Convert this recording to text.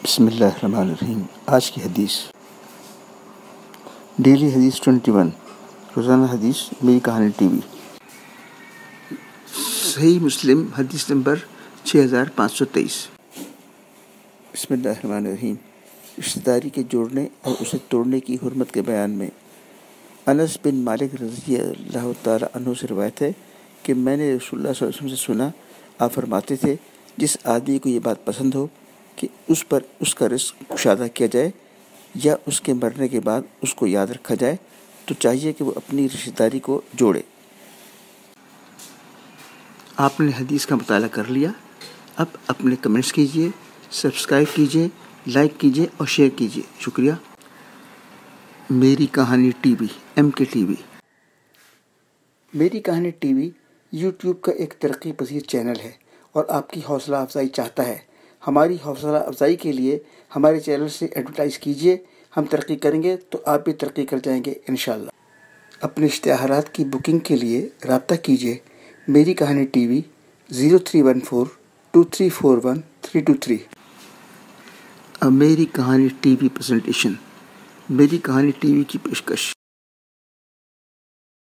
بسم اللہ الرحمن الرحیم۔ آج کی حدیث ڈیلی حدیث 21، روزانہ حدیث میری کہانی ٹی وی۔ صحیح مسلم حدیث نمبر 6523۔ بسم اللہ الرحمن الرحیم۔ رشتہ داری کے جوڑنے اور اسے توڑنے کی حرمت کے بیان میں انس بن مالک رضی اللہ تعالیٰ عنہ سے روایت ہے کہ میں نے رسول اللہ صلی اللہ علیہ وسلم سے سنا، آپ فرماتے تھے جس آدمی کو یہ بات پسند ہو کہ اس پر اس کا رزق کشادہ کیا جائے یا اس کے مرنے کے بعد اس کو یاد رکھا جائے تو چاہیے کہ وہ اپنی رشتہ داری کو جوڑے۔ آپ نے حدیث کا مطالعہ کر لیا، اب اپنے کمنٹس کیجئے، سبسکرائب کیجئے، لائک کیجئے اور شیئر کیجئے۔ شکریہ۔ میری کہانی ٹی وی MK TV۔ میری کہانی ٹی وی یوٹیوب کا ایک ترقی پذیر چینل ہے اور آپ کی حوصلہ افزائی چاہتا ہے۔ ہماری حوصلہ افزائی کے لیے ہمارے چینل سے ایڈورٹائز کیجئے، ہم ترقی کریں گے تو آپ بھی ترقی کر جائیں گے انشاءاللہ۔ اپنے اشتہارات کی بکنگ کے لیے رابطہ کیجئے میری کہانی ٹی وی 03142341 323۔ میری کہانی ٹی وی پریزنٹیشن۔ میری کہانی ٹی وی کی پیشکش